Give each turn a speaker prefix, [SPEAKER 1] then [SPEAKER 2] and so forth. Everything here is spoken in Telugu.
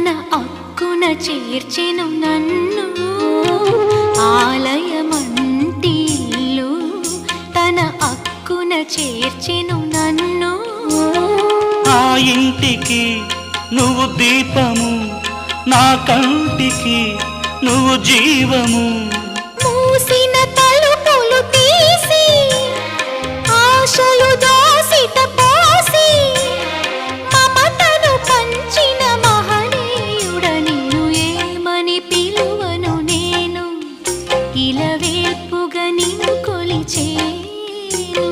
[SPEAKER 1] తన అక్కున చేర్చెను నన్ను ఆలయమంటి ఇల్లు తన అక్కున చేర్చెను నన్ను
[SPEAKER 2] ఆ ఇంటికి నువ్వు దీపము నా కంటికి నువ్వు జీవము
[SPEAKER 1] మూసిన తలుపులు తీసి ఆశలు దోసిట పోసి మమతను పంచిన మహనీయుడ నిన్ను ఏమని పిలువను నేను ఇలవేల్పుగా నిన్ను కొలిచేను